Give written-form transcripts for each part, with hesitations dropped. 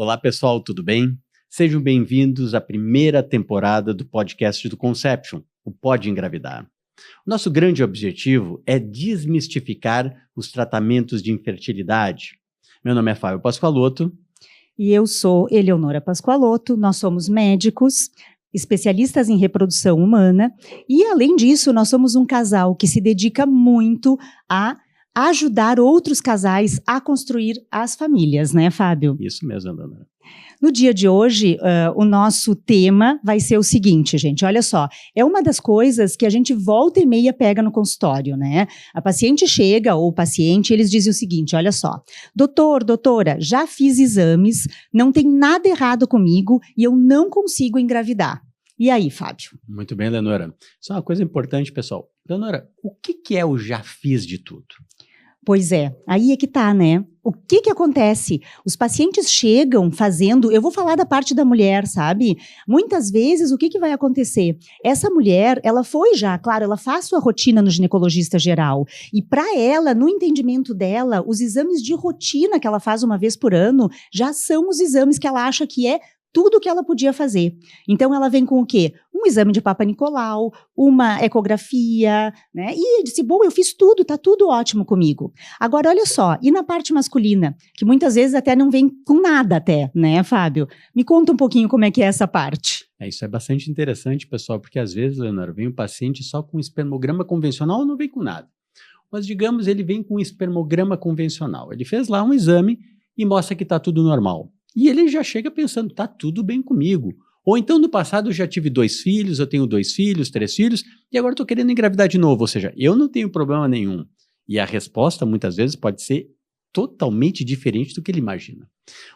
Olá pessoal, tudo bem? Sejam bem-vindos à primeira temporada do podcast do Conception, o Pode Engravidar. O nosso grande objetivo é desmistificar os tratamentos de infertilidade. Meu nome é Fábio Pascoaloto. E eu sou Eleonora Pascoaloto, nós somos médicos, especialistas em reprodução humana e, além disso, nós somos um casal que se dedica muito a ajudar outros casais a construir as famílias, né, Fábio? Isso mesmo, Eleonora. No dia de hoje, o nosso tema vai ser o seguinte, gente, olha só, é uma das coisas que a gente volta e meia pega no consultório, né? A paciente chega, ou o paciente, eles dizem o seguinte, olha só, doutora, já fiz exames, não tem nada errado comigo e eu não consigo engravidar. E aí, Fábio? Muito bem, Eleonora. Isso é uma coisa importante, pessoal. Eleonora, o que é o já fiz de tudo? Pois é, aí é que tá, né? O que acontece? Os pacientes chegam fazendo, eu vou falar da parte da mulher, sabe? Muitas vezes, o que vai acontecer? Essa mulher, ela foi já, claro, ela faz sua rotina no ginecologista geral. E para ela, no entendimento dela, os exames de rotina que ela faz uma vez por ano, já são os exames que ela acha que é tudo o que ela podia fazer. Então, ela vem com o quê? Um exame de Papa Nicolau, uma ecografia, né? E disse, bom, eu fiz tudo, tá tudo ótimo comigo. Agora, olha só, e na parte masculina, que muitas vezes até não vem com nada até, né, Fábio? Me conta um pouquinho como é que é essa parte. Isso é bastante interessante, pessoal, porque às vezes, Leonora, vem um paciente só com espermograma convencional ou não vem com nada. Mas, digamos, ele vem com espermograma convencional. Ele fez lá um exame e mostra que tá tudo normal. E ele já chega pensando, tá tudo bem comigo. Ou então, no passado, eu já tive 2 filhos, eu tenho 2 filhos, 3 filhos, e agora estou querendo engravidar de novo. Ou seja, eu não tenho problema nenhum. E a resposta, muitas vezes, pode ser totalmente diferente do que ele imagina.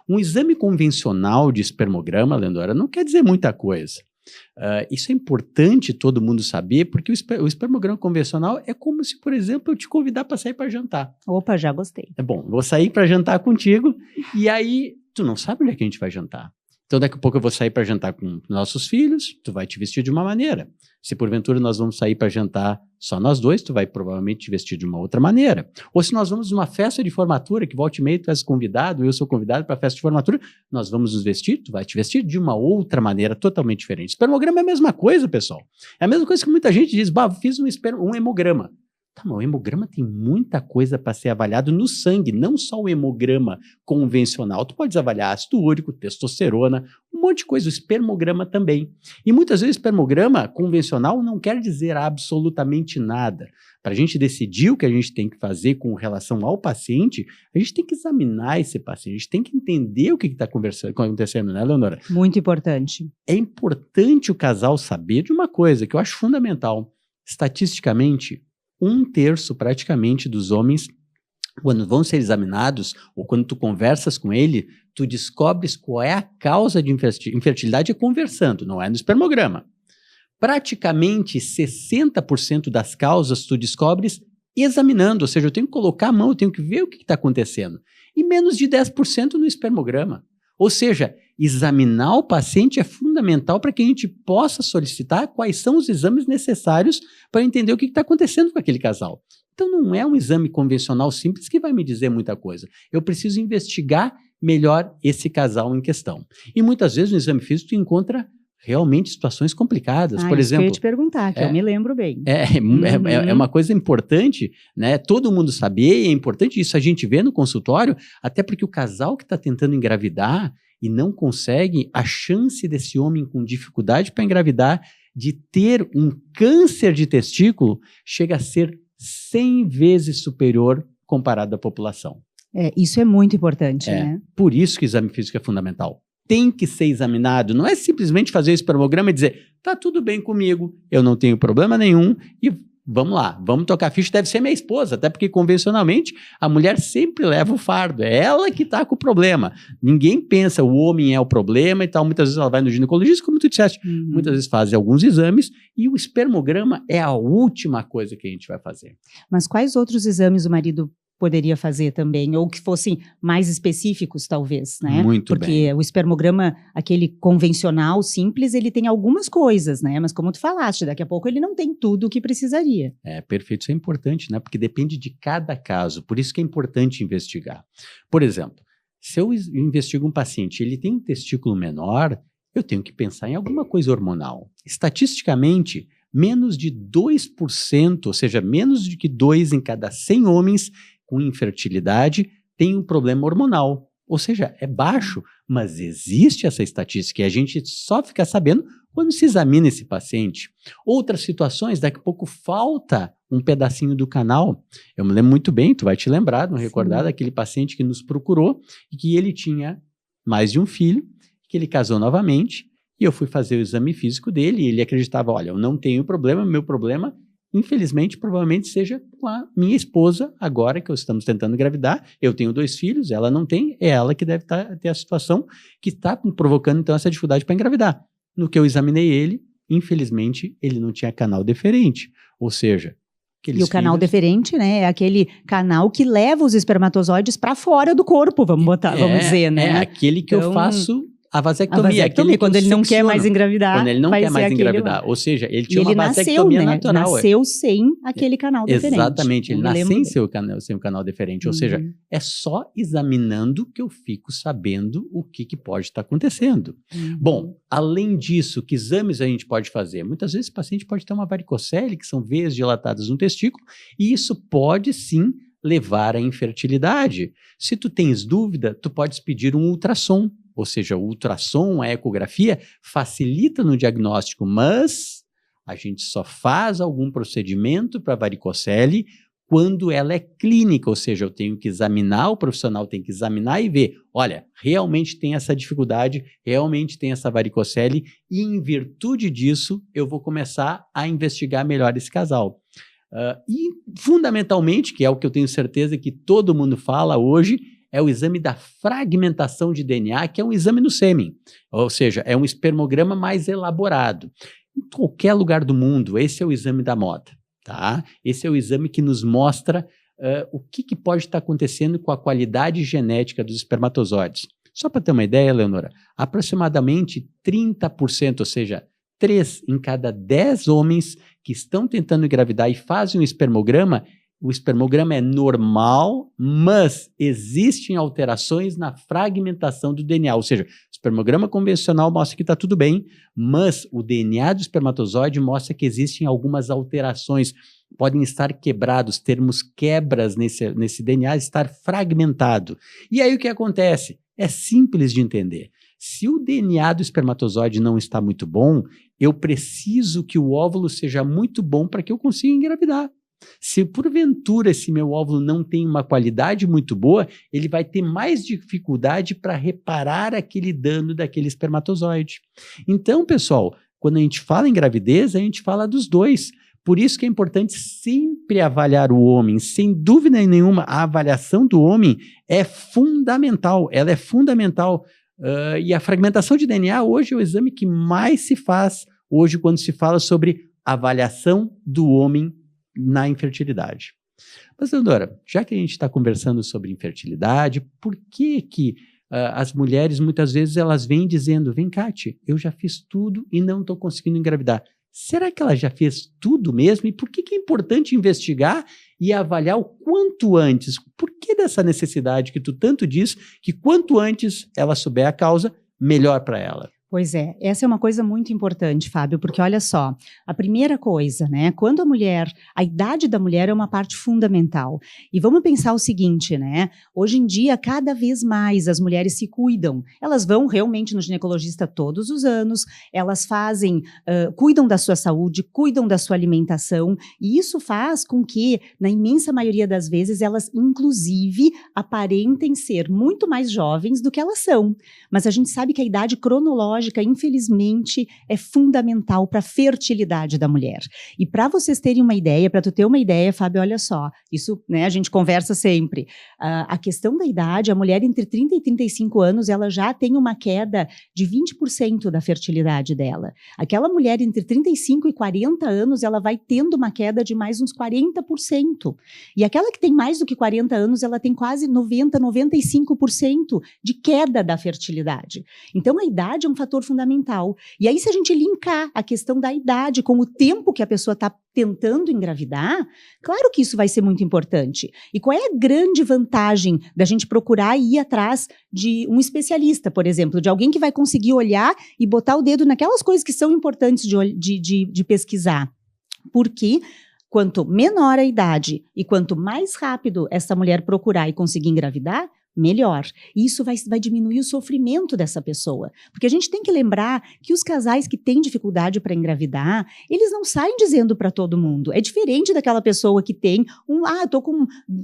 Um exame convencional de espermograma, Leonora, não quer dizer muita coisa. Isso é importante todo mundo saber, porque o espermograma convencional é como se, por exemplo, eu te convidar para sair para jantar. Opa, já gostei. É bom, vou sair para jantar contigo, e aí tu não sabe onde é que a gente vai jantar. Então daqui a pouco eu vou sair para jantar com nossos filhos, tu vai te vestir de uma maneira. Se porventura nós vamos sair para jantar só nós dois, tu vai provavelmente te vestir de uma outra maneira. Ou se nós vamos numa festa de formatura, que volta e meia tu és convidado, eu sou convidado para a festa de formatura, nós vamos nos vestir, tu vai te vestir de uma outra maneira totalmente diferente. Espermograma é a mesma coisa, pessoal. É a mesma coisa que muita gente diz, fiz um hemograma. Tá, mas o hemograma tem muita coisa para ser avaliado no sangue, não só o hemograma convencional. Tu podes avaliar ácido úrico, testosterona, um monte de coisa, o espermograma também. E muitas vezes o espermograma convencional não quer dizer absolutamente nada. Para a gente decidir o que a gente tem que fazer com relação ao paciente, a gente tem que examinar esse paciente, a gente tem que entender o que está acontecendo, né, Leonora? Muito importante. É importante o casal saber de uma coisa que eu acho fundamental. Estatisticamente, 1/3 praticamente dos homens, quando vão ser examinados, ou quando tu conversas com ele, tu descobres qual é a causa de infertilidade é conversando, não é no espermograma. Praticamente 60% das causas tu descobres examinando, ou seja, eu tenho que colocar a mão, eu tenho que ver o que está acontecendo. E menos de 10% no espermograma. Ou seja, examinar o paciente é fundamental para que a gente possa solicitar quais são os exames necessários para entender o que está acontecendo com aquele casal. Então não é um exame convencional simples que vai me dizer muita coisa. Eu preciso investigar melhor esse casal em questão. E muitas vezes no exame físico tu encontra realmente situações complicadas. Por exemplo, que eu ia te perguntar, que eu me lembro bem. É uma coisa importante, né? Todo mundo saber, e é importante isso a gente ver no consultório, até porque o casal que está tentando engravidar e não consegue, a chance desse homem com dificuldade para engravidar de ter um câncer de testículo chega a ser 100 vezes superior comparado à população. Isso é muito importante, né? Por isso que o exame físico é fundamental. Tem que ser examinado, não é simplesmente fazer o espermograma e dizer, tá tudo bem comigo, eu não tenho problema nenhum e vamos lá, vamos tocar a ficha, deve ser minha esposa, até porque convencionalmente a mulher sempre leva o fardo, é ela que tá com o problema. Ninguém pensa o homem é o problema e tal, muitas vezes ela vai no ginecologista, como tu disseste, muitas vezes faz alguns exames e o espermograma é a última coisa que a gente vai fazer. Mas quais outros exames o marido poderia fazer também, ou que fossem mais específicos, talvez, né? Muito Porque bem. o espermograma, aquele convencional, simples, ele tem algumas coisas, né? Mas como tu falaste, daqui a pouco ele não tem tudo o que precisaria. Perfeito, isso é importante, né? Porque depende de cada caso, por isso que é importante investigar. Por exemplo, Se eu investigo um paciente, ele tem um testículo menor, eu tenho que pensar em alguma coisa hormonal. Estatisticamente, menos de 2%, ou seja, menos de que 2 em cada 100 homens com infertilidade tem um problema hormonal. Ou seja, é baixo, mas existe essa estatística e a gente só fica sabendo quando se examina esse paciente. Outras situações, daqui a pouco falta um pedacinho do canal. Eu me lembro muito bem, tu vai te lembrar, não recordar daquele paciente que nos procurou e que ele tinha mais de um filho, que ele casou novamente e eu fui fazer o exame físico dele e ele acreditava, olha, eu não tenho problema, meu problema, infelizmente, provavelmente seja com a minha esposa, agora que estamos tentando engravidar, eu tenho 2 filhos, ela não tem, é ela que deve ter a situação que está provocando então essa dificuldade para engravidar. No que eu examinei ele, infelizmente, ele não tinha canal deferente, ou seja, e o canal deferente, né, é aquele canal que leva os espermatozoides para fora do corpo, vamos dizer, né? É aquele que eu faço a vasectomia. Aquele quando ele não quer mais engravidar. Quando ele não quer mais engravidar. Ou seja, ele tinha uma vasectomia natural. Nasceu sem aquele canal deferente. Exatamente, ele nasceu sem o canal deferente. Ou seja, é só examinando que eu fico sabendo o que pode estar acontecendo. Bom, além disso, que exames a gente pode fazer? Muitas vezes o paciente pode ter uma varicocele, que são veias dilatadas no testículo, e isso pode sim levar à infertilidade. Se tu tens dúvida, tu podes pedir um ultrassom. Ou seja, o ultrassom, a ecografia, facilita no diagnóstico, mas a gente só faz algum procedimento para varicocele quando ela é clínica, ou seja, eu tenho que examinar, o profissional tem que examinar e ver, olha, realmente tem essa dificuldade, realmente tem essa varicocele, e em virtude disso, eu vou começar a investigar melhor esse casal. E, fundamentalmente, que é o que eu tenho certeza que todo mundo fala hoje, é o exame da fragmentação de DNA, que é um exame no sêmen, ou seja, é um espermograma mais elaborado. Em qualquer lugar do mundo, esse é o exame da moda, tá? Esse é o exame que nos mostra o que pode estar acontecendo com a qualidade genética dos espermatozoides. Só para ter uma ideia, Leonora, aproximadamente 30%, ou seja, 3 em cada 10 homens que estão tentando engravidar e fazem um espermograma, o espermograma é normal, mas existem alterações na fragmentação do DNA, ou seja, o espermograma convencional mostra que está tudo bem, mas o DNA do espermatozoide mostra que existem algumas alterações, podem estar quebrados, termos quebras nesse DNA, estar fragmentado. E aí o que acontece? É simples de entender. Se o DNA do espermatozoide não está muito bom, eu preciso que o óvulo seja muito bom para que eu consiga engravidar. Se porventura esse meu óvulo não tem uma qualidade muito boa, ele vai ter mais dificuldade para reparar aquele dano daquele espermatozoide. Então, pessoal, quando a gente fala em gravidez, a gente fala dos dois. Por isso que é importante sempre avaliar o homem. Sem dúvida nenhuma, a avaliação do homem é fundamental. Ela é fundamental. E a fragmentação de DNA hoje é o exame que mais se faz hoje quando se fala sobre avaliação do homem na infertilidade. Mas, Leonora, já que a gente está conversando sobre infertilidade, por que as mulheres, muitas vezes, elas vêm dizendo, vem, Kátia, eu já fiz tudo e não estou conseguindo engravidar. Será que ela já fez tudo mesmo? E por que é importante investigar e avaliar o quanto antes? Por que dessa necessidade que tu tanto diz, que quanto antes ela souber a causa, melhor para ela? Pois é, essa é uma coisa muito importante, Fábio, porque olha só, a primeira coisa, né, quando a idade da mulher é uma parte fundamental. E vamos pensar o seguinte, né, hoje em dia, cada vez mais as mulheres se cuidam. Elas vão realmente no ginecologista todos os anos, elas cuidam da sua saúde, cuidam da sua alimentação, e isso faz com que, na imensa maioria das vezes, elas, inclusive, aparentem ser muito mais jovens do que elas são. Mas a gente sabe que a idade cronológica, infelizmente, é fundamental para a fertilidade da mulher. E para vocês terem uma ideia, para tu ter uma ideia, Fábio, olha só, isso, né, a gente conversa sempre. A questão da idade, a mulher entre 30 e 35 anos, ela já tem uma queda de 20% da fertilidade dela. Aquela mulher entre 35 e 40 anos, ela vai tendo uma queda de mais uns 40%. E aquela que tem mais do que 40 anos, ela tem quase 90, 95% de queda da fertilidade. Então, a idade é um fator fator fundamental. E aí, se a gente linkar a questão da idade com o tempo que a pessoa está tentando engravidar, claro que isso vai ser muito importante. E qual é a grande vantagem da gente procurar ir atrás de um especialista, por exemplo, de alguém que vai conseguir olhar e botar o dedo naquelas coisas que são importantes de pesquisar? Porque quanto menor a idade e quanto mais rápido essa mulher procurar e conseguir engravidar, melhor. E isso vai diminuir o sofrimento dessa pessoa. Porque a gente tem que lembrar que os casais que têm dificuldade para engravidar, eles não saem dizendo para todo mundo. É diferente daquela pessoa que tem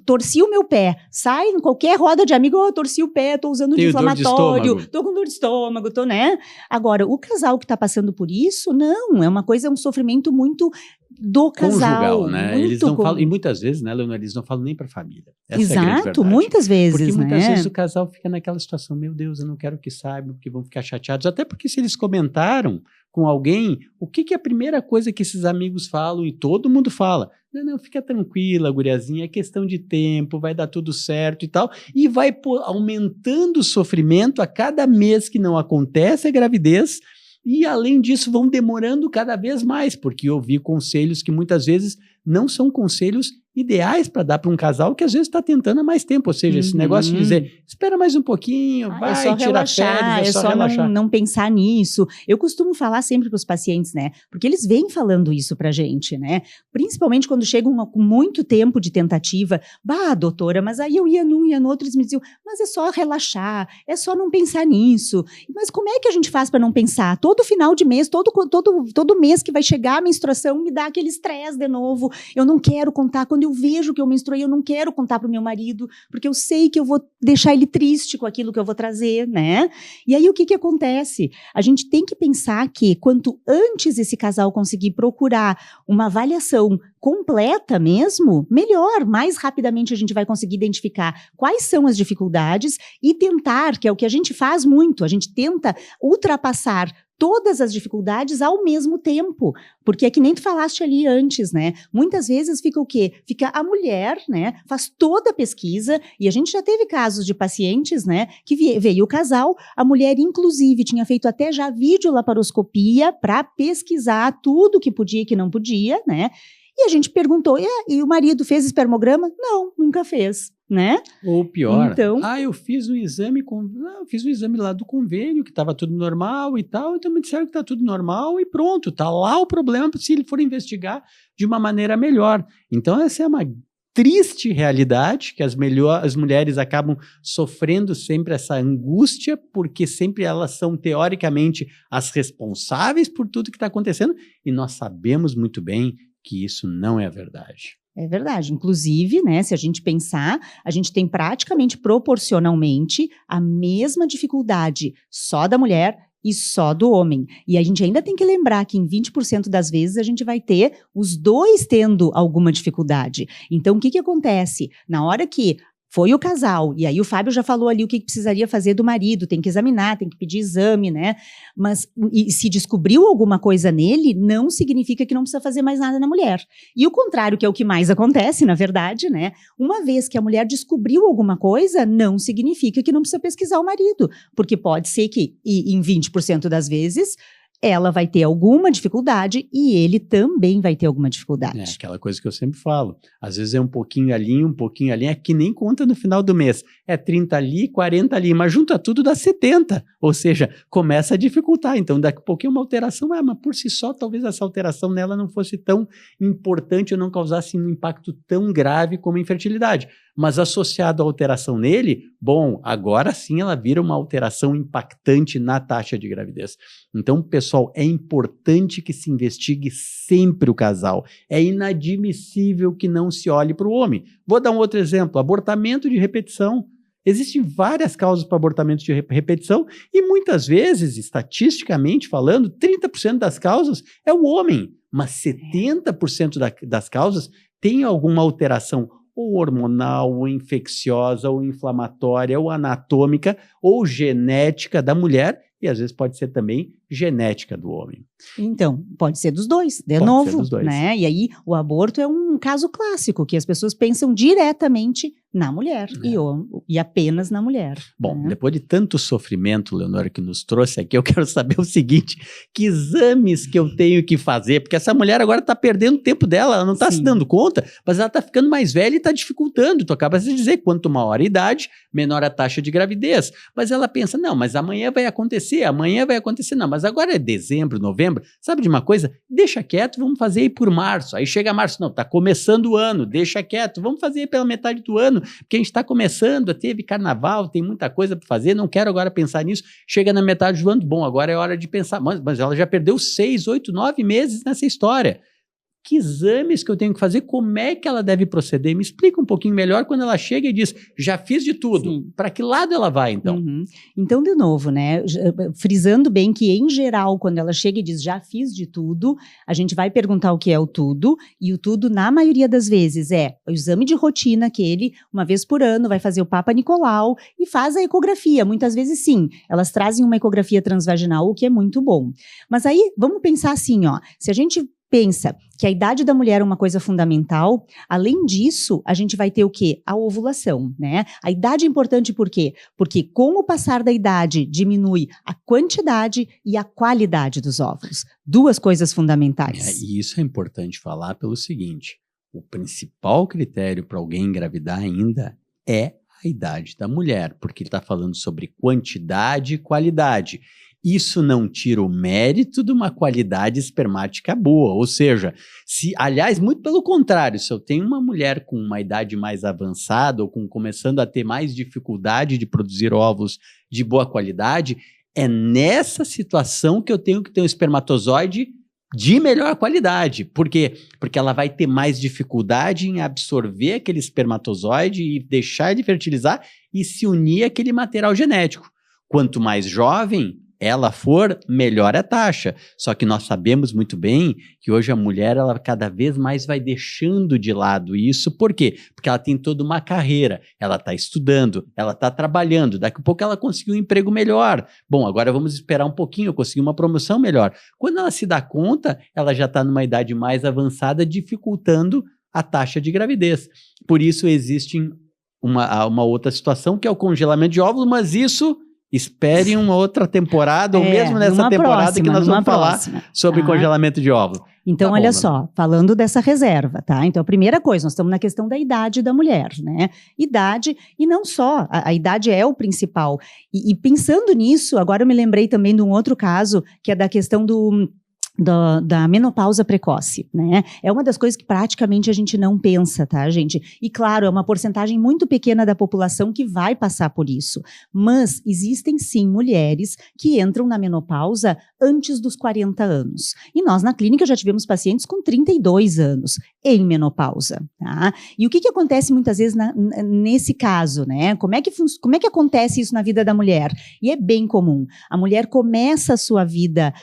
torci o meu pé. Sai em qualquer roda de amigo, torci o pé, tô usando de inflamatório, tô com dor de estômago, né? Agora, o casal que está passando por isso, não, é um sofrimento muito do casal. Conjugal, né? Eles não falam, e muitas vezes, né, Leonor, eles não falam nem para a família. Essa Exato, é a grande verdade. Muitas vezes, porque né? Muitas vezes o casal fica naquela situação, meu Deus, eu não quero que saibam, porque vão ficar chateados. Até porque se eles comentaram com alguém, o que é a primeira coisa que esses amigos falam e todo mundo fala? Não, fica tranquila, guriazinha, é questão de tempo, vai dar tudo certo e tal. E vai aumentando o sofrimento a cada mês que não acontece a gravidez. E, além disso, vão demorando cada vez mais, porque eu ouvi conselhos que muitas vezes não são conselhos ideais para dar para um casal que às vezes está tentando há mais tempo. Ou seja, esse negócio de dizer, espera mais um pouquinho, vai, é só tira relaxar, férias, é só relaxar. Não pensar nisso. Eu costumo falar sempre para os pacientes, né? Porque eles vêm falando isso pra gente, né? Principalmente quando chegam com muito tempo de tentativa. Doutora, mas aí eu ia num, ia no outro, eles me diziam, mas é só relaxar, é só não pensar nisso. Mas como é que a gente faz para não pensar? Todo final de mês, todo mês que vai chegar a menstruação, me dá aquele estresse de novo. Eu não quero contar. Quando eu vejo que eu menstruei, eu não quero contar para o meu marido, porque eu sei que eu vou deixar ele triste com aquilo que eu vou trazer, né? E aí o que acontece? A gente tem que pensar que quanto antes esse casal conseguir procurar uma avaliação completa mesmo, melhor, mais rapidamente a gente vai conseguir identificar quais são as dificuldades e tentar, que é o que a gente faz muito, a gente tenta ultrapassar todas as dificuldades ao mesmo tempo, porque é que nem tu falaste ali antes, né? Muitas vezes fica o quê? Fica a mulher, né? Faz toda a pesquisa, e a gente já teve casos de pacientes, né? Que veio o casal, a mulher inclusive tinha feito até já videolaparoscopia para pesquisar tudo que podia e que não podia, né? E a gente perguntou, e o marido fez espermograma? Não, nunca fez, né? Ou pior, então, eu fiz um exame lá do convênio, que estava tudo normal e tal, então me disseram que está tudo normal e pronto, está lá o problema se ele for investigar de uma maneira melhor. Então essa é uma triste realidade, que as mulheres acabam sofrendo sempre essa angústia, porque sempre elas são, teoricamente, as responsáveis por tudo que está acontecendo, e nós sabemos muito bem que isso não é a verdade. É verdade. Inclusive, né, se a gente pensar, a gente tem praticamente proporcionalmente a mesma dificuldade só da mulher e só do homem. E a gente ainda tem que lembrar que em 20% das vezes a gente vai ter os dois tendo alguma dificuldade. Então, o que acontece? Na hora que foi o casal, e aí o Fábio já falou ali o que precisaria fazer do marido, tem que examinar, tem que pedir exame, né? Mas e se descobriu alguma coisa nele, não significa que não precisa fazer mais nada na mulher. E o contrário, que é o que mais acontece, na verdade, né? Uma vez que a mulher descobriu alguma coisa, não significa que não precisa pesquisar o marido, porque pode ser que, em 20% das vezes, ela vai ter alguma dificuldade e ele também vai ter alguma dificuldade. É aquela coisa que eu sempre falo. Às vezes é um pouquinho ali, é que nem conta no final do mês. É 30 ali, 40 ali, mas junta tudo dá 70. Ou seja, começa a dificultar. Então, daqui a pouquinho uma alteração, mas por si só, talvez essa alteração nela não fosse tão importante ou não causasse um impacto tão grave como a infertilidade. Mas associado à alteração nele, bom, agora sim ela vira uma alteração impactante na taxa de gravidez. Então, pessoal, é importante que se investigue sempre o casal. É inadmissível que não se olhe para o homem. Vou dar um outro exemplo, abortamento de repetição. Existem várias causas para abortamento de repetição e muitas vezes, estatisticamente falando, 30% das causas é o homem, mas 70% das causas tem alguma alteração ou hormonal, ou infecciosa, ou inflamatória, ou anatômica, ou genética da mulher, e às vezes pode ser também genética do homem. Então, pode ser dos dois, de novo, né? E aí o aborto é um caso clássico, que as pessoas pensam diretamente na mulher, e apenas na mulher. Bom, depois de tanto sofrimento, Leonora, que nos trouxe aqui, eu quero saber o seguinte, que exames que eu tenho que fazer? Porque essa mulher agora está perdendo o tempo dela, ela não está se dando conta, mas ela está ficando mais velha e está dificultando. Tu acabas de dizer, quanto maior a idade, menor a taxa de gravidez. Mas ela pensa, não, mas amanhã vai acontecer, não, mas agora é dezembro, novembro, sabe de uma coisa? Deixa quieto, vamos fazer aí por março. Aí chega março, não, está começando o ano, deixa quieto, vamos fazer aí pela metade do ano, porque a gente está começando, teve carnaval, tem muita coisa para fazer, não quero agora pensar nisso. Chega na metade do ano, bom, agora é hora de pensar, mas ela já perdeu 6, 8, 9 meses nessa história. Que exames que eu tenho que fazer? Como é que ela deve proceder? Me explica um pouquinho melhor quando ela chega e diz, já fiz de tudo. Para que lado ela vai, então? Então, de novo, né, frisando bem que, em geral, quando ela chega e diz, já fiz de tudo, a gente vai perguntar o que é o tudo, e o tudo, na maioria das vezes, é o exame de rotina que ele, uma vez por ano, vai fazer o Papa Nicolau e faz a ecografia. Muitas vezes, sim, elas trazem uma ecografia transvaginal, o que é muito bom. Mas aí, vamos pensar assim, ó, se a gente pensa que a idade da mulher é uma coisa fundamental, além disso, a gente vai ter o quê? A ovulação, né? A idade é importante por quê? Porque com o passar da idade diminui a quantidade e a qualidade dos óvulos. Duas coisas fundamentais. E isso é importante falar pelo seguinte, o principal critério para alguém engravidar ainda é a idade da mulher, porque ele está falando sobre quantidade e qualidade. Isso não tira o mérito de uma qualidade espermática boa, ou seja, aliás, muito pelo contrário, se eu tenho uma mulher com uma idade mais avançada ou começando a ter mais dificuldade de produzir óvulos de boa qualidade, é nessa situação que eu tenho que ter um espermatozoide de melhor qualidade. Por quê? Porque ela vai ter mais dificuldade em absorver aquele espermatozoide e deixar ele fertilizar e se unir àquele material genético. Quanto mais jovem ela for, melhor a taxa. Só que nós sabemos muito bem que hoje a mulher, ela cada vez mais vai deixando de lado isso. Por quê? Porque ela tem toda uma carreira, ela está estudando, ela está trabalhando, daqui a pouco ela conseguiu um emprego melhor. Bom, agora vamos esperar um pouquinho, eu consegui uma promoção melhor. Quando ela se dá conta, ela já está numa idade mais avançada, dificultando a taxa de gravidez. Por isso existe uma outra situação, que é o congelamento de óvulos, mas isso... Espere uma outra temporada, ou mesmo nessa temporada que nós vamos falar sobre congelamento de óvulos. Então, olha só, falando dessa reserva, tá? Então, a primeira coisa, nós estamos na questão da idade da mulher, né? Idade, e não só, a idade é o principal. E pensando nisso, agora eu me lembrei também de um outro caso, que é da questão da menopausa precoce, né? É uma das coisas que praticamente a gente não pensa, tá, gente? E claro, é uma porcentagem muito pequena da população que vai passar por isso. Mas existem sim mulheres que entram na menopausa antes dos 40 anos. E nós na clínica já tivemos pacientes com 32 anos em menopausa, tá? E o que acontece muitas vezes nesse caso, né? Como é que acontece isso na vida da mulher? E é bem comum. A mulher começa a sua vida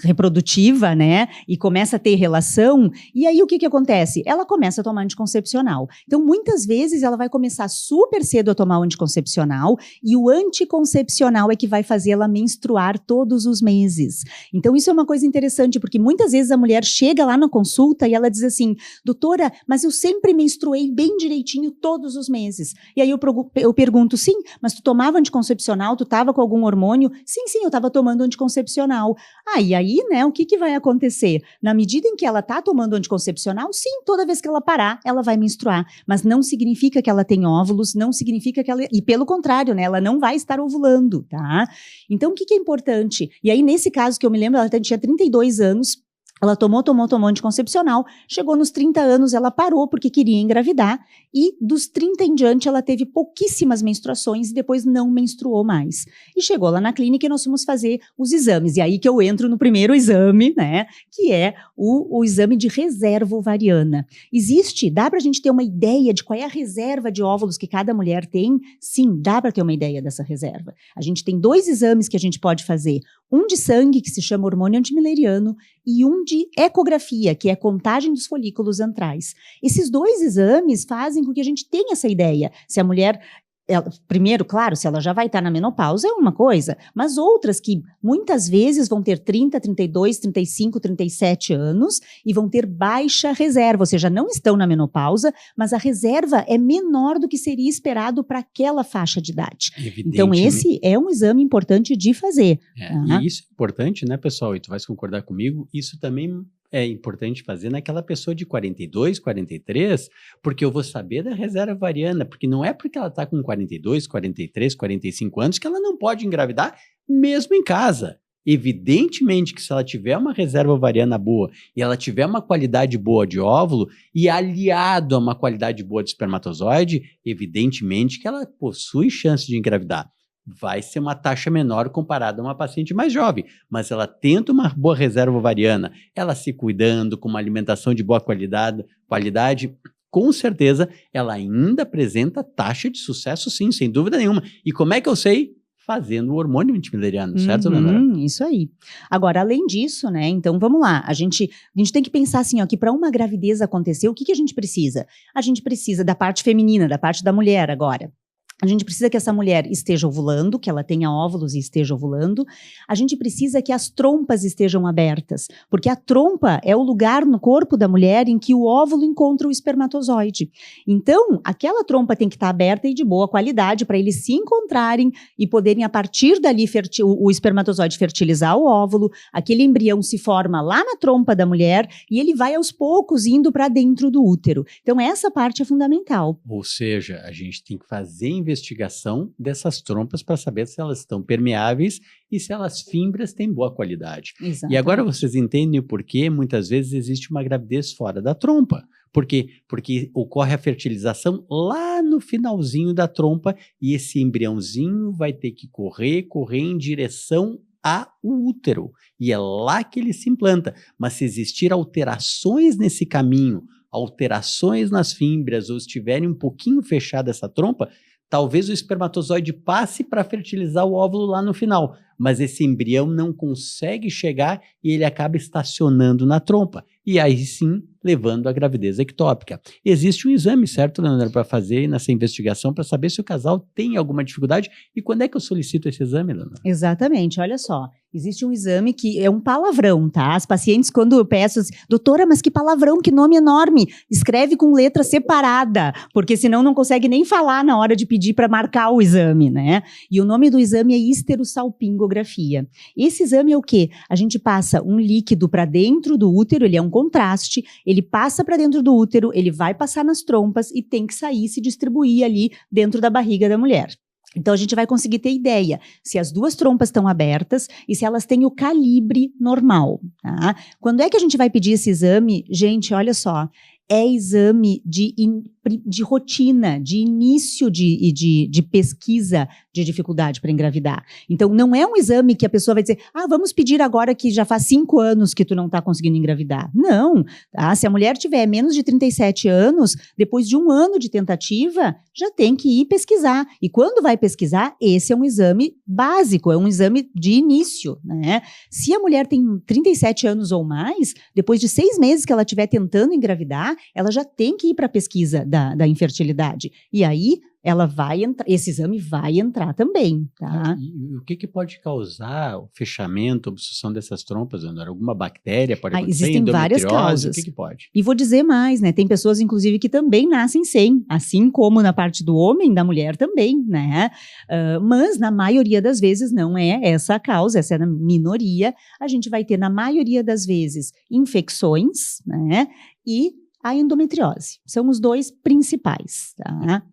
reprodutiva, né, e começa a ter relação, e aí o que acontece? Ela começa a tomar anticoncepcional. Então, muitas vezes, ela vai começar super cedo a tomar o anticoncepcional, e o anticoncepcional é que vai fazer ela menstruar todos os meses. Então, isso é uma coisa interessante, porque muitas vezes a mulher chega lá na consulta e ela diz assim, doutora, mas eu sempre menstruei bem direitinho todos os meses. E aí eu pergunto, sim, mas tu tomava anticoncepcional, tu estava com algum hormônio? Sim, eu estava tomando anticoncepcional. E aí, né, o que vai acontecer? Na medida em que ela está tomando anticoncepcional, sim, toda vez que ela parar, ela vai menstruar. Mas não significa que ela tem óvulos, não significa que ela... E pelo contrário, né, ela não vai estar ovulando, tá? Então, o que é importante? E aí, nesse caso que eu me lembro, ela tinha 32 anos, ela tomou anticoncepcional, chegou nos 30 anos, ela parou porque queria engravidar, e dos 30 em diante ela teve pouquíssimas menstruações e depois não menstruou mais. E chegou lá na clínica e nós fomos fazer os exames, e aí que eu entro no primeiro exame, né, que é o exame de reserva ovariana. Dá pra gente ter uma ideia de qual é a reserva de óvulos que cada mulher tem? Sim, dá pra ter uma ideia dessa reserva. A gente tem 2 exames que a gente pode fazer, um de sangue, que se chama hormônio antimileriano, e um de ecografia, que é contagem dos folículos antrais. Esses 2 exames fazem com que a gente tenha essa ideia, se a mulher primeiro, claro, se ela já vai estar na menopausa é uma coisa, mas outras que muitas vezes vão ter 30, 32, 35, 37 anos e vão ter baixa reserva, ou seja, não estão na menopausa, mas a reserva é menor do que seria esperado para aquela faixa de idade. Então, esse é um exame importante de fazer. E isso é importante, né, pessoal? E tu vais concordar comigo, isso também é importante fazer naquela pessoa de 42, 43, porque eu vou saber da reserva ovariana, porque não é porque ela está com 42, 43, 45 anos que ela não pode engravidar, mesmo em casa. Evidentemente que se ela tiver uma reserva ovariana boa e ela tiver uma qualidade boa de óvulo e aliado a uma qualidade boa de espermatozoide, evidentemente que ela possui chance de engravidar. Vai ser uma taxa menor comparada a uma paciente mais jovem, mas ela tendo uma boa reserva ovariana, ela se cuidando com uma alimentação de boa qualidade, com certeza ela ainda apresenta taxa de sucesso sim, sem dúvida nenhuma. E como é que eu sei? Fazendo o hormônio antimileriano, certo, Leonora? Isso aí. Agora, além disso, né, então vamos lá, a gente tem que pensar assim, ó, que para uma gravidez acontecer, o que a gente precisa? A gente precisa da parte feminina, da parte da mulher agora. A gente precisa que essa mulher esteja ovulando, que ela tenha óvulos e esteja ovulando. A gente precisa que as trompas estejam abertas, porque a trompa é o lugar no corpo da mulher em que o óvulo encontra o espermatozoide. Então, aquela trompa tem que estar aberta e de boa qualidade para eles se encontrarem e poderem, a partir dali, o espermatozoide fertilizar o óvulo. Aquele embrião se forma lá na trompa da mulher e ele vai aos poucos indo para dentro do útero. Então, essa parte é fundamental. Ou seja, a gente tem que fazer investigação dessas trompas para saber se elas estão permeáveis e se elas fímbrias têm boa qualidade. Exatamente. E agora vocês entendem o porquê muitas vezes existe uma gravidez fora da trompa. Por quê? Porque ocorre a fertilização lá no finalzinho da trompa e esse embriãozinho vai ter que correr em direção ao útero. E é lá que ele se implanta. Mas se existir alterações nesse caminho, alterações nas fímbrias ou estiverem um pouquinho fechada essa trompa, talvez o espermatozoide passe para fertilizar o óvulo lá no final, mas esse embrião não consegue chegar e ele acaba estacionando na trompa. E aí sim, levando à gravidez ectópica. Existe um exame, certo, Leonora, para fazer nessa investigação para saber se o casal tem alguma dificuldade e quando é que eu solicito esse exame, Leonora? Exatamente, olha só. Existe um exame que é um palavrão, tá? As pacientes, quando eu peço, doutora, mas que palavrão, que nome enorme. Escreve com letra separada, porque senão não consegue nem falar na hora de pedir para marcar o exame, né? E o nome do exame é histerosalpingografia. Esse exame é o quê? A gente passa um líquido para dentro do útero, ele é um contraste, ele passa para dentro do útero, ele vai passar nas trompas e tem que sair e se distribuir ali dentro da barriga da mulher. Então, a gente vai conseguir ter ideia se as duas trompas estão abertas e se elas têm o calibre normal, tá? Quando é que a gente vai pedir esse exame? Gente, olha só, é exame de rotina, de início de pesquisa de dificuldade para engravidar. Então, não é um exame que a pessoa vai dizer, vamos pedir agora que já faz 5 anos que tu não está conseguindo engravidar. Não, tá? Se a mulher tiver menos de 37 anos, depois de 1 ano de tentativa, já tem que ir pesquisar. E quando vai pesquisar, esse é um exame básico, é um exame de início, né? Se a mulher tem 37 anos ou mais, depois de 6 meses que ela estiver tentando engravidar, ela já tem que ir para a pesquisa da infertilidade. E aí, ela vai entrar, esse exame vai entrar também, tá? E o que pode causar o fechamento, a obstrução dessas trompas, Leonora? Alguma bactéria pode acontecer? Existem várias causas. O que pode? E vou dizer mais, né? Tem pessoas, inclusive, que também nascem sem, assim como na parte do homem, da mulher também, né? Mas, na maioria das vezes, não é essa a causa, essa é a minoria. A gente vai ter, na maioria das vezes, infecções, né? E a endometriose. São os 2 principais, tá?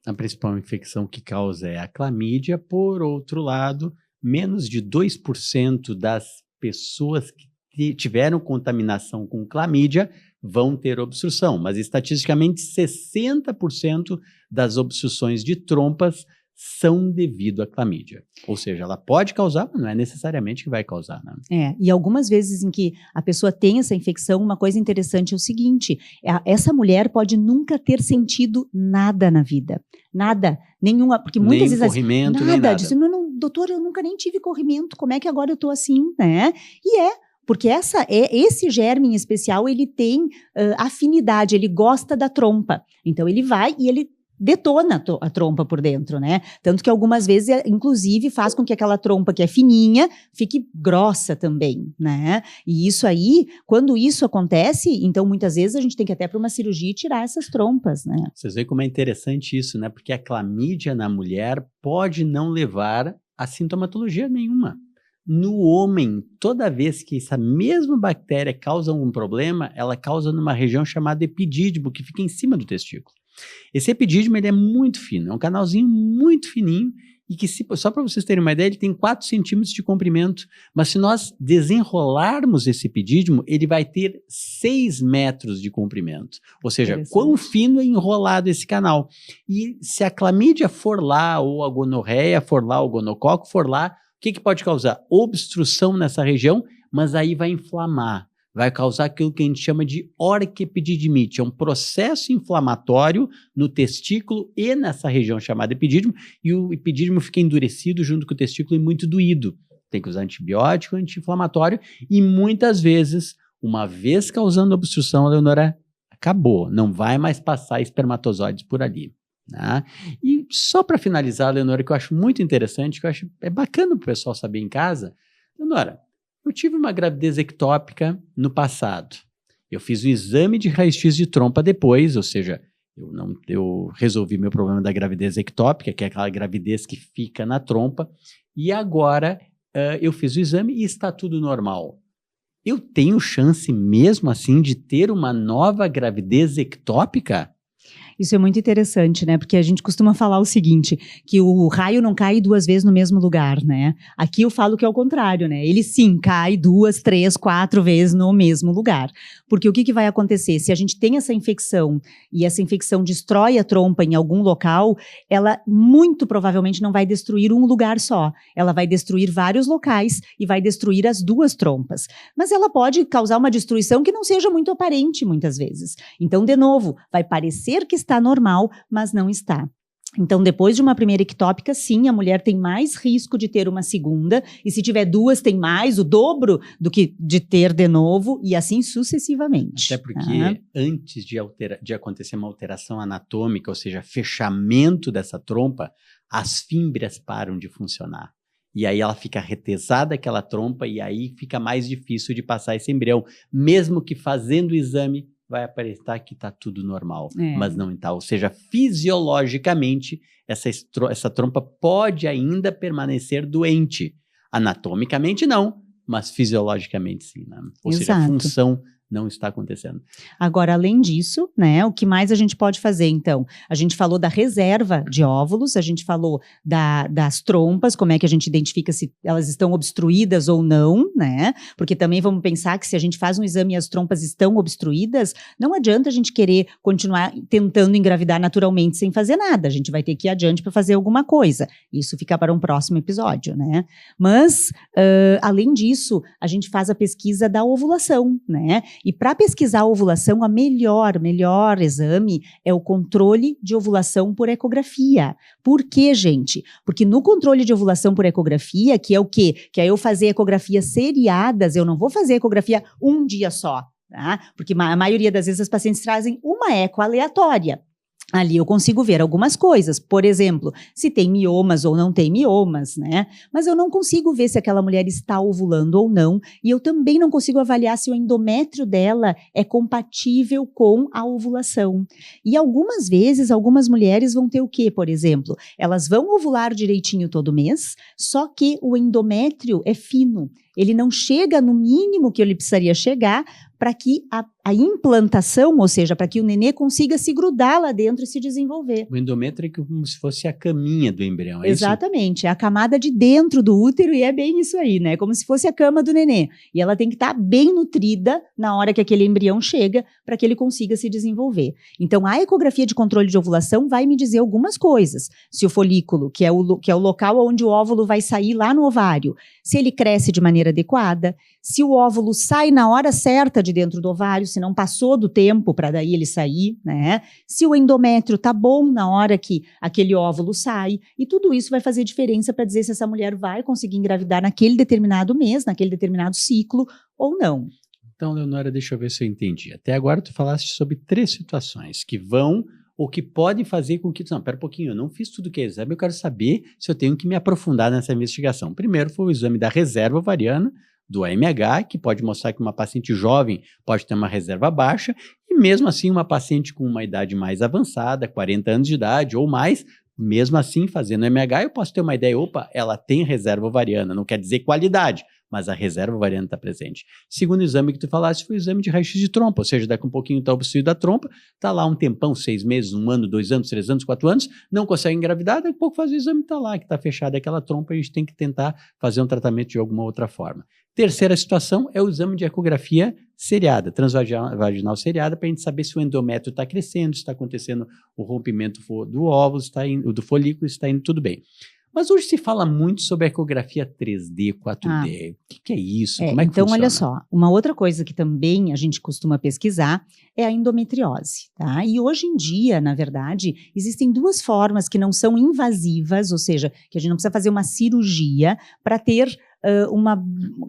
A principal infecção que causa é a clamídia. Por outro lado, menos de 2% das pessoas que tiveram contaminação com clamídia vão ter obstrução, mas estatisticamente 60% das obstruções de trompas são devido à clamídia. Ou seja, ela pode causar, mas não é necessariamente que vai causar, né? E algumas vezes em que a pessoa tem essa infecção, uma coisa interessante é o seguinte, essa mulher pode nunca ter sentido nada na vida. Nada, nenhuma, porque muitas vezes... Corrimento, nada, nem nada. Diz, não, doutor, eu nunca nem tive corrimento, como é que agora eu tô assim, né? Porque esse germe em especial, ele tem afinidade, ele gosta da trompa. Então, ele vai e ele detona a trompa por dentro, né? Tanto que algumas vezes, inclusive, faz com que aquela trompa que é fininha fique grossa também, né? E isso aí, quando isso acontece, então muitas vezes a gente tem que ir até para uma cirurgia e tirar essas trompas, né? Vocês veem como é interessante isso, né? Porque a clamídia na mulher pode não levar a sintomatologia nenhuma. No homem, toda vez que essa mesma bactéria causa algum problema, ela causa numa região chamada epidídimo, que fica em cima do testículo. Esse epidídimo, ele é muito fino, é um canalzinho muito fininho, e que, só para vocês terem uma ideia, ele tem 4 centímetros de comprimento, mas se nós desenrolarmos esse epidídimo, ele vai ter 6 metros de comprimento. Ou seja, quão fino é enrolado esse canal. E se a clamídia for lá, ou a gonorreia for lá, ou o gonococo for lá, o que pode causar? Obstrução nessa região, mas aí vai inflamar. Vai causar aquilo que a gente chama de orquiepididimite. É um processo inflamatório no testículo e nessa região chamada epidídimo, e o epidídimo fica endurecido junto com o testículo e muito doído. Tem que usar antibiótico, anti-inflamatório, e muitas vezes, uma vez causando obstrução, a Leonora, acabou. Não vai mais passar espermatozoides por ali. Né? E só para finalizar, Leonora, que eu acho muito interessante, que eu acho bacana para o pessoal saber em casa, Leonora, eu tive uma gravidez ectópica no passado. Eu fiz um exame de raio-x de trompa depois, ou seja, eu resolvi meu problema da gravidez ectópica, que é aquela gravidez que fica na trompa, e agora eu fiz o exame e está tudo normal. Eu tenho chance mesmo assim de ter uma nova gravidez ectópica? Isso é muito interessante, né? Porque a gente costuma falar o seguinte, que o raio não cai 2 vezes no mesmo lugar, né? Aqui eu falo que é o contrário, né? Ele sim cai 2, 3, 4 vezes no mesmo lugar. Porque o que vai acontecer? Se a gente tem essa infecção e essa infecção destrói a trompa em algum local, ela muito provavelmente não vai destruir um lugar só. Ela vai destruir vários locais e vai destruir as 2 trompas. Mas ela pode causar uma destruição que não seja muito aparente muitas vezes. Então, de novo, vai parecer que está normal, mas não está. Então, depois de uma primeira ectópica, sim, a mulher tem mais risco de ter uma segunda, e se tiver 2, tem mais, o dobro do que de ter de novo, e assim sucessivamente. Até porque antes de acontecer uma alteração anatômica, ou seja, fechamento dessa trompa, as fímbrias param de funcionar. E aí ela fica retesada, aquela trompa, e aí fica mais difícil de passar esse embrião, mesmo que fazendo o exame, vai aparentar que está tudo normal, mas não está. Ou seja, fisiologicamente, essa trompa pode ainda permanecer doente. Anatomicamente, não, mas fisiologicamente, sim. Né? Ou seja, a função não está acontecendo. Agora, além disso, né, o que mais a gente pode fazer, então? A gente falou da reserva de óvulos, a gente falou das trompas, como é que a gente identifica se elas estão obstruídas ou não, né? Porque também vamos pensar que se a gente faz um exame e as trompas estão obstruídas, não adianta a gente querer continuar tentando engravidar naturalmente sem fazer nada. A gente vai ter que ir adiante para fazer alguma coisa. Isso fica para um próximo episódio, né? Mas, além disso, a gente faz a pesquisa da ovulação, né? E para pesquisar a ovulação, a melhor exame é o controle de ovulação por ecografia. Por quê, gente? Porque no controle de ovulação por ecografia, que é o quê? Que é eu fazer ecografias seriadas, eu não vou fazer ecografia um dia só, tá? Porque a maioria das vezes as pacientes trazem uma eco aleatória. Ali eu consigo ver algumas coisas, por exemplo, se tem miomas ou não tem miomas, né? Mas eu não consigo ver se aquela mulher está ovulando ou não, e eu também não consigo avaliar se o endométrio dela é compatível com a ovulação. E algumas vezes, algumas mulheres vão ter o quê, por exemplo? Elas vão ovular direitinho todo mês, só que o endométrio é fino. Ele não chega no mínimo que ele precisaria chegar para que a implantação, ou seja, para que o nenê consiga se grudar lá dentro e se desenvolver. O endométrio é como se fosse a caminha do embrião, é Exatamente, isso? É a camada de dentro do útero e é bem isso aí, né? Como se fosse a cama do nenê. E ela tem que estar bem nutrida na hora que aquele embrião chega para que ele consiga se desenvolver. Então, a ecografia de controle de ovulação vai me dizer algumas coisas. Se o folículo, que é o local onde o óvulo vai sair lá no ovário, se ele cresce de maneira adequada, se o óvulo sai na hora certa de dentro do ovário, se não passou do tempo para daí ele sair, né? Se o endométrio tá bom na hora que aquele óvulo sai, e tudo isso vai fazer diferença para dizer se essa mulher vai conseguir engravidar naquele determinado mês, naquele determinado ciclo ou não. Então, Leonora, deixa eu ver se eu entendi. Até agora tu falaste sobre 3 situações que vão ou que pode fazer com que... Não, pera um pouquinho, eu não fiz tudo que é exame, eu quero saber se eu tenho que me aprofundar nessa investigação. Primeiro foi o exame da reserva ovariana, do AMH, que pode mostrar que uma paciente jovem pode ter uma reserva baixa, e mesmo assim uma paciente com uma idade mais avançada, 40 anos de idade ou mais, mesmo assim fazendo AMH, eu posso ter uma ideia, opa, ela tem reserva ovariana, não quer dizer qualidade, mas a reserva ovariana está presente. Segundo exame que tu falaste foi o exame de raio-x de trompa, ou seja, daqui um pouquinho está obstruído da trompa, está lá um tempão, 6 meses, 1 ano, 2 anos, 3 anos, 4 anos, não consegue engravidar, daqui a pouco faz o exame, está lá, que está fechada aquela trompa, a gente tem que tentar fazer um tratamento de alguma outra forma. Terceira situação é o exame de ecografia seriada, transvaginal seriada, para a gente saber se o endométrio está crescendo, se está acontecendo o rompimento do óvulo, do folículo, está indo tudo bem. Mas hoje se fala muito sobre a ecografia 3D, 4D. O que é isso? Como é que então, funciona? olha só, uma outra coisa que também a gente costuma pesquisar é a endometriose, tá? E hoje em dia, na verdade, existem 2 formas que não são invasivas, ou seja, que a gente não precisa fazer uma cirurgia para ter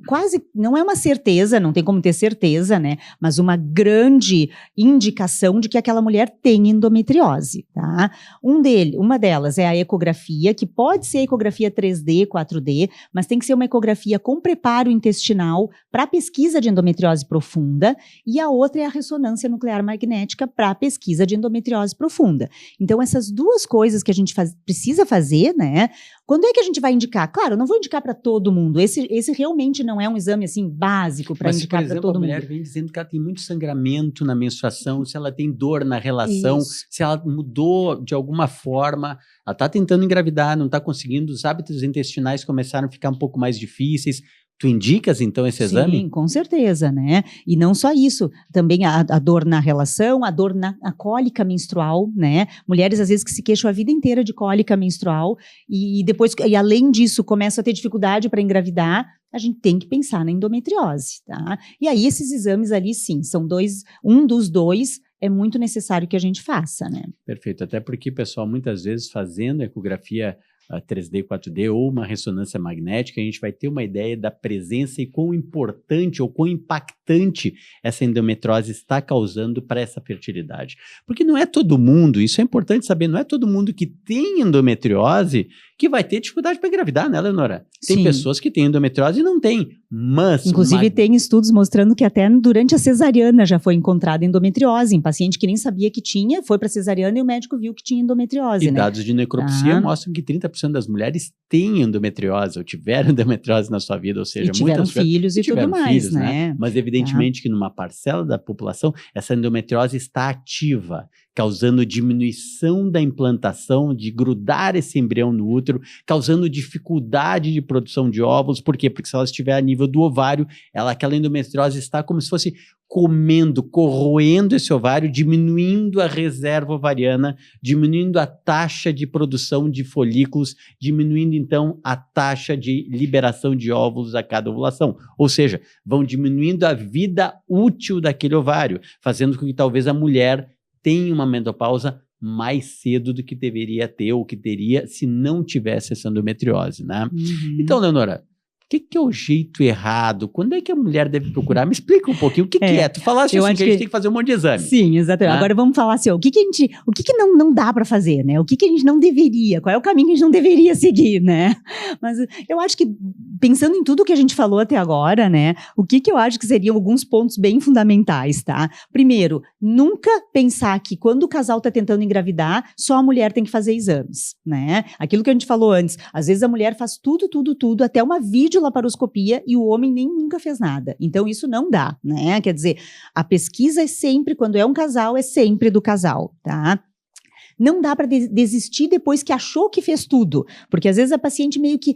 quase, não é uma certeza, não tem como ter certeza, né? Mas uma grande indicação de que aquela mulher tem endometriose, tá? Uma delas é a ecografia, que pode ser ecografia 3D, 4D, mas tem que ser uma ecografia com preparo intestinal para pesquisa de endometriose profunda, e a outra é a ressonância nuclear magnética para pesquisa de endometriose profunda. Então, essas 2 coisas que a gente precisa fazer, né? Quando é que a gente vai indicar? Claro, eu não vou indicar para todo mundo. Esse realmente não é um exame assim básico para indicar para todo mundo. Mas, por exemplo, a mulher vem dizendo que ela tem muito sangramento na menstruação, se ela tem dor na relação, se ela mudou de alguma forma, ela está tentando engravidar, não está conseguindo, os hábitos intestinais começaram a ficar um pouco mais difíceis. Tu indicas, então, esse exame? Sim, com certeza, né? E não só isso, também a dor na relação, a dor na cólica menstrual, né? Mulheres, às vezes, que se queixam a vida inteira de cólica menstrual e depois, e além disso, começam a ter dificuldade para engravidar, a gente tem que pensar na endometriose, tá? E aí, esses exames ali, sim, são um dos 2 é muito necessário que a gente faça, né? Perfeito, até porque, pessoal, muitas vezes fazendo ecografia 3D, 4D ou uma ressonância magnética, a gente vai ter uma ideia da presença e quão importante ou quão impactante essa endometriose está causando para essa fertilidade. Porque não é todo mundo, isso é importante saber, não é todo mundo que tem endometriose que vai ter dificuldade para engravidar, né, Leonora? Tem pessoas que têm endometriose e não têm, mas... Inclusive, tem estudos mostrando que até durante a cesariana já foi encontrada endometriose em paciente que nem sabia que tinha, foi para cesariana e o médico viu que tinha endometriose, e né? Dados de necropsia mostram que 30% das mulheres têm endometriose ou tiveram endometriose na sua vida, ou seja, e tiveram filhos e tudo mais, né? Mas evidentemente que numa parcela da população, essa endometriose está ativa, causando diminuição da implantação, de grudar esse embrião no útero, causando dificuldade de produção de óvulos. Por quê? Porque se ela estiver a nível do ovário, aquela endometriose está como se fosse corroendo esse ovário, diminuindo a reserva ovariana, diminuindo a taxa de produção de folículos, diminuindo, então, a taxa de liberação de óvulos a cada ovulação. Ou seja, vão diminuindo a vida útil daquele ovário, fazendo com que talvez a mulher tenha uma menopausa mais cedo do que deveria ter ou que teria se não tivesse essa endometriose, né? Então, Leonora, o que é o jeito errado? Quando é que a mulher deve procurar? Me explica um pouquinho o que é. Tu falaste assim, que a gente tem que fazer um monte de exame. Sim, exatamente. Agora vamos falar assim, o que não dá para fazer, né? O que a gente não deveria? Qual é o caminho que a gente não deveria seguir, né? Mas eu acho que, pensando em tudo que a gente falou até agora, né? O que eu acho que seriam alguns pontos bem fundamentais, tá? Primeiro, nunca pensar que quando o casal tá tentando engravidar, só a mulher tem que fazer exames, né? Aquilo que a gente falou antes, às vezes a mulher faz tudo, até uma videolaparoscopia e o homem nem nunca fez nada. Então, isso não dá, né? Quer dizer, a pesquisa é sempre, quando é um casal, é sempre do casal, tá? Não dá para desistir depois que achou que fez tudo, porque às vezes a paciente meio que,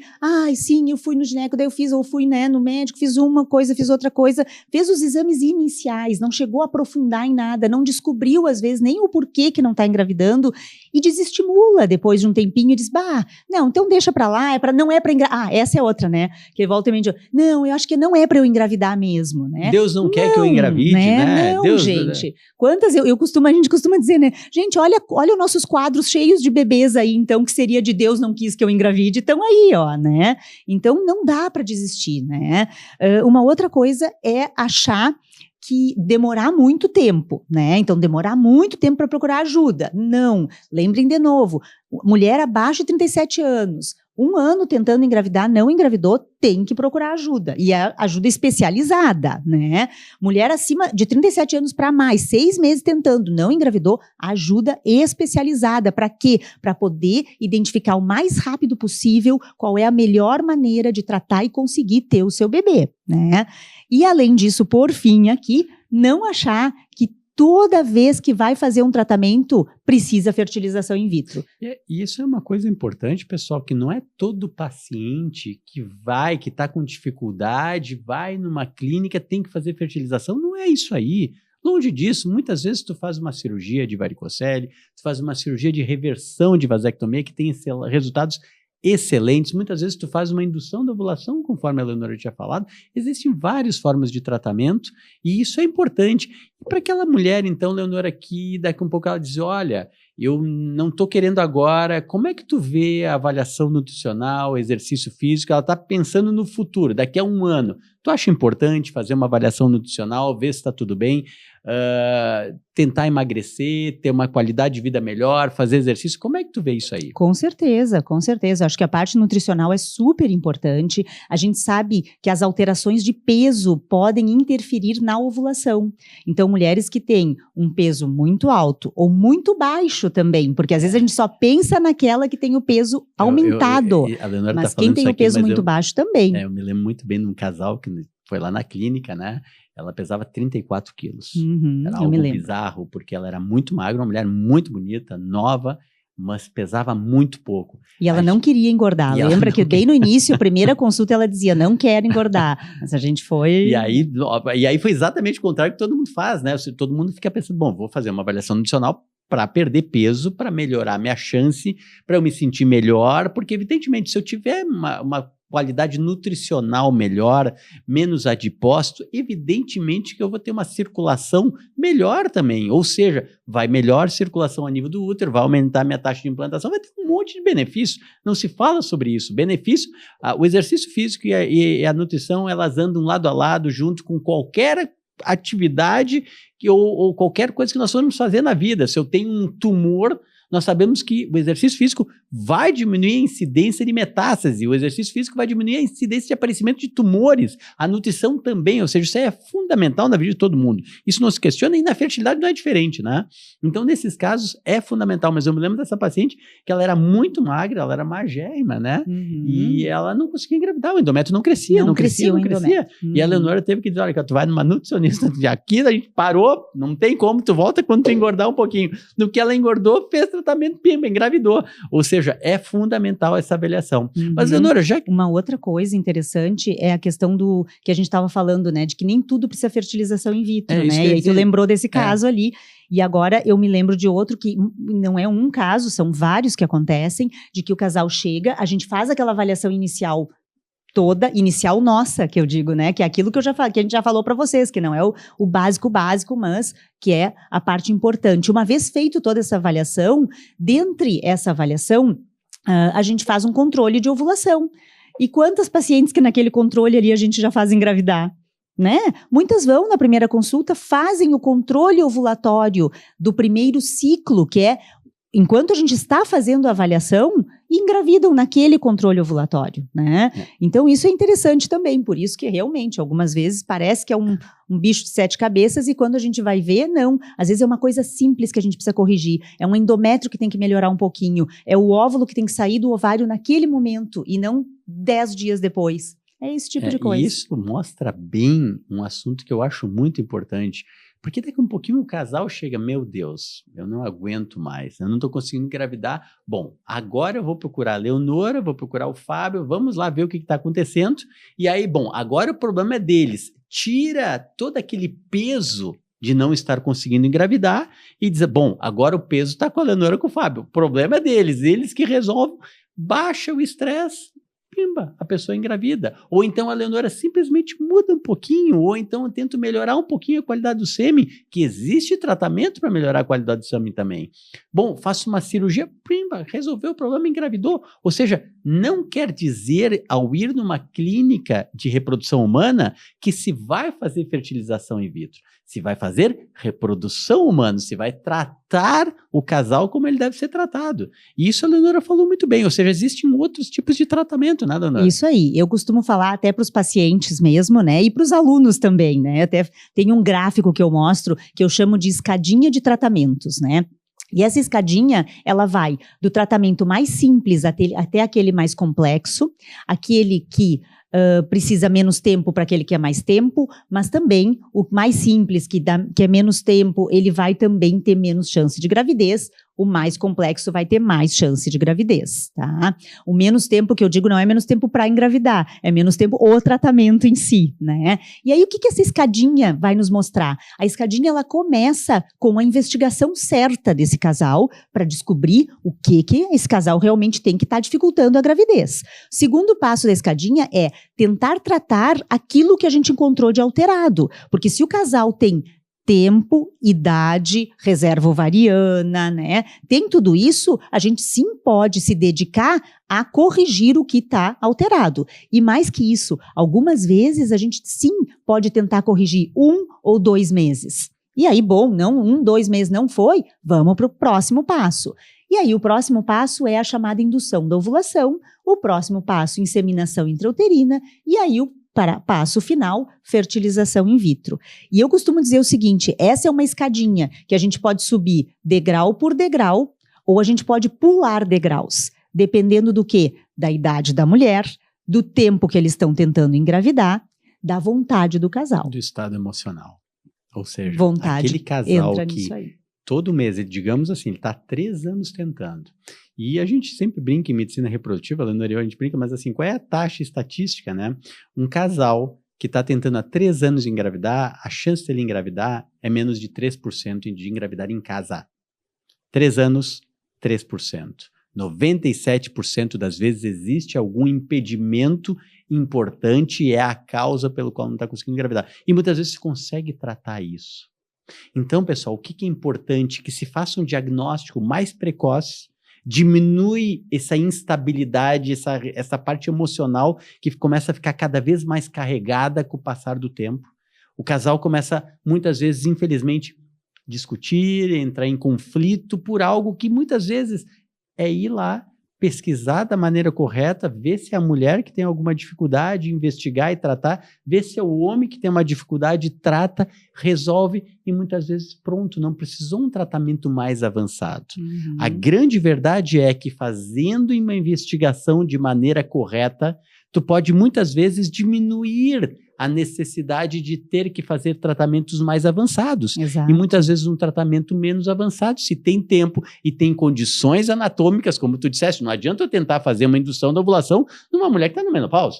sim, eu fui no gineco, daí eu fiz, ou fui, né, no médico, fiz uma coisa, fiz outra coisa, fez os exames iniciais, não chegou a aprofundar em nada, não descobriu às vezes nem o porquê que não está engravidando e desestimula depois de um tempinho e diz, não, então deixa para lá, não é para engravidar, essa é outra, né, que volta e meia diz, não, eu acho que não é para eu engravidar mesmo, né. Deus não quer que eu engravide, né? Não, Deus, gente, quantas, a gente costuma dizer, né, gente, olha o nosso nossos quadros cheios de bebês aí, então, que seria de Deus não quis que eu engravide, estão aí, ó, né? Então, não dá para desistir, né? Uma outra coisa é achar que demorar muito tempo, né? Então, demorar muito tempo para procurar ajuda. Não. Lembrem de novo, mulher abaixo de 37 anos, 1 ano tentando engravidar, não engravidou, tem que procurar ajuda. E é ajuda especializada, né? Mulher acima de 37 anos para mais, 6 meses tentando, não engravidou, ajuda especializada. Para quê? Para poder identificar o mais rápido possível qual é a melhor maneira de tratar e conseguir ter o seu bebê, né? E além disso, por fim aqui, não achar que toda vez que vai fazer um tratamento, precisa fertilização in vitro. E isso é uma coisa importante, pessoal, que não é todo paciente que está com dificuldade, vai numa clínica, tem que fazer fertilização. Não é isso aí. Longe disso, muitas vezes tu faz uma cirurgia de varicocele, tu faz uma cirurgia de reversão de vasectomia que tem resultados excelentes. Muitas vezes tu faz uma indução da ovulação, conforme a Leonora tinha falado. Existem várias formas de tratamento e isso é importante. E para aquela mulher, então, Leonora, que daqui a pouco ela diz, olha, eu não estou querendo agora, como é que tu vê a avaliação nutricional, exercício físico? Ela está pensando no futuro, daqui a 1 ano. Tu acha importante fazer uma avaliação nutricional, ver se está tudo bem, tentar emagrecer, ter uma qualidade de vida melhor, fazer exercício? Como é que tu vê isso aí? Com certeza, com certeza. Acho que a parte nutricional é super importante. A gente sabe que as alterações de peso podem interferir na ovulação. Então, mulheres que têm um peso muito alto ou muito baixo também, porque às vezes a gente só pensa naquela que tem o peso aumentado, mas quem tem o peso muito baixo também. Eu me lembro muito bem de um casal que foi lá na clínica, né? Ela pesava 34 quilos. Era algo bizarro, porque ela era muito magra, uma mulher muito bonita, nova, mas pesava muito pouco. E ela não queria engordar. Lembra que bem no início, a primeira consulta, ela dizia, não quero engordar. Mas a gente foi... E aí foi exatamente o contrário que todo mundo faz, né? Todo mundo fica pensando, bom, vou fazer uma avaliação nutricional para perder peso, para melhorar a minha chance, para eu me sentir melhor, porque evidentemente se eu tiver uma qualidade nutricional melhor, menos adipócito, evidentemente que eu vou ter uma circulação melhor também, ou seja, vai melhor circulação a nível do útero, vai aumentar minha taxa de implantação, vai ter um monte de benefícios, não se fala sobre isso. Benefício, o exercício físico e a nutrição, elas andam lado a lado, junto com qualquer atividade ou qualquer coisa que nós vamos fazer na vida. Se eu tenho um tumor, nós sabemos que o exercício físico vai diminuir a incidência de metástase, o exercício físico vai diminuir a incidência de aparecimento de tumores, a nutrição também, ou seja, isso é fundamental na vida de todo mundo. Isso não se questiona e na fertilidade não é diferente, né? Então, nesses casos, é fundamental, mas eu me lembro dessa paciente que ela era muito magra, ela era magérrima, né? E ela não conseguia engravidar, o endométrio não crescia. E a Leonora teve que dizer, olha, tu vai numa nutricionista, aqui a gente parou, não tem como, tu volta quando tu engordar um pouquinho. No que ela engordou, fez tratamento, pimba, engravidou. Ou seja, é fundamental essa avaliação. Mas, Leonora, já... Uma outra coisa interessante é a questão do que a gente estava falando, né? De que nem tudo precisa fertilização in vitro, né? E aí tu lembrou desse caso ali. E agora eu me lembro de outro que não é um caso, são vários que acontecem, de que o casal chega, a gente faz aquela avaliação inicial toda, inicial nossa, que eu digo, né? Que é aquilo que, que a gente já falou para vocês, que não é o básico, mas que é a parte importante. Uma vez feito toda essa avaliação, dentre essa avaliação, a gente faz um controle de ovulação. E quantas pacientes que naquele controle ali a gente já faz engravidar? Né? Muitas vão na primeira consulta, fazem o controle ovulatório do primeiro ciclo, que é enquanto a gente está fazendo a avaliação, engravidam naquele controle ovulatório, né? Então, isso é interessante também, por isso que realmente, algumas vezes, parece que é um bicho de 7 cabeças e quando a gente vai ver, não. Às vezes é uma coisa simples que a gente precisa corrigir, é um endométrio que tem que melhorar um pouquinho, é o óvulo que tem que sair do ovário naquele momento e não 10 dias depois. É esse tipo de coisa. E isso mostra bem um assunto que eu acho muito importante, porque daqui a um pouquinho o casal chega, meu Deus, eu não aguento mais, eu não estou conseguindo engravidar. Bom, agora eu vou procurar a Leonora, vou procurar o Fábio, vamos lá ver o que está acontecendo. E aí, bom, agora o problema é deles. Tira todo aquele peso de não estar conseguindo engravidar e dizer, bom, agora o peso está com a Leonora e com o Fábio. O problema é deles, eles que resolvem, baixa o estresse. Pimba, a pessoa engravida. Ou então a Leonora simplesmente muda um pouquinho, ou então eu tento melhorar um pouquinho a qualidade do sêmen, que existe tratamento para melhorar a qualidade do sêmen também. Bom, faço uma cirurgia, pimba, resolveu o problema, engravidou. Ou seja, não quer dizer, ao ir numa clínica de reprodução humana, que se vai fazer fertilização in vitro. Se vai fazer reprodução humana, se vai tratar o casal como ele deve ser tratado. E isso a Leonora falou muito bem, ou seja, existem outros tipos de tratamento, né, Leonora? Isso aí, eu costumo falar até para os pacientes mesmo, né, e para os alunos também, né, até tem um gráfico que eu mostro, que eu chamo de escadinha de tratamentos, né. E essa escadinha, ela vai do tratamento mais simples até aquele mais complexo, aquele que precisa menos tempo para aquele que é mais tempo, mas também o mais simples, que é menos tempo, ele vai também ter menos chance de gravidez, o mais complexo vai ter mais chance de gravidez, tá? O menos tempo que eu digo não é menos tempo para engravidar, é menos tempo o tratamento em si, né? E aí o que essa escadinha vai nos mostrar? A escadinha, ela começa com a investigação certa desse casal para descobrir o que esse casal realmente tem que estar dificultando a gravidez. O segundo passo da escadinha é tentar tratar aquilo que a gente encontrou de alterado, porque se o casal tem tempo, idade, reserva ovariana, né? Tem tudo isso, a gente sim pode se dedicar a corrigir o que está alterado. E mais que isso, algumas vezes a gente sim pode tentar corrigir 1 ou 2 meses. E aí, bom, não 1, 2 meses não foi, vamos para o próximo passo. E aí o próximo passo é a chamada indução da ovulação, o próximo passo, inseminação intrauterina, e aí o passo final, fertilização in vitro. E eu costumo dizer o seguinte, essa é uma escadinha que a gente pode subir degrau por degrau, ou a gente pode pular degraus, dependendo do quê? Da idade da mulher, do tempo que eles estão tentando engravidar, da vontade do casal. Do estado emocional. Ou seja, vontade aquele casal entra que nisso aí. todo mês, digamos assim, ele está 3 anos tentando. E a gente sempre brinca em medicina reprodutiva, Leonora, a gente brinca, mas assim, qual é a taxa estatística, né? Um casal que está tentando há 3 anos engravidar, a chance dele engravidar é menos de 3% de engravidar em casa. 3 anos, 3%. 97% das vezes existe algum impedimento importante e é a causa pelo qual não está conseguindo engravidar. E muitas vezes se consegue tratar isso. Então, pessoal, o que é importante? Que se faça um diagnóstico mais precoce, diminui essa instabilidade, essa parte emocional que começa a ficar cada vez mais carregada com o passar do tempo. O casal começa, muitas vezes, infelizmente, discutir, entrar em conflito por algo que muitas vezes é ir lá, pesquisar da maneira correta, ver se é a mulher que tem alguma dificuldade, investigar e tratar, ver se é o homem que tem uma dificuldade, trata, resolve e muitas vezes pronto, não precisou um tratamento mais avançado. Uhum. A grande verdade é que fazendo uma investigação de maneira correta, tu pode muitas vezes diminuir a necessidade de ter que fazer tratamentos mais avançados. Exato. E muitas vezes um tratamento menos avançado, se tem tempo e tem condições anatômicas, como tu disseste, não adianta eu tentar fazer uma indução da ovulação numa mulher que está na menopausa.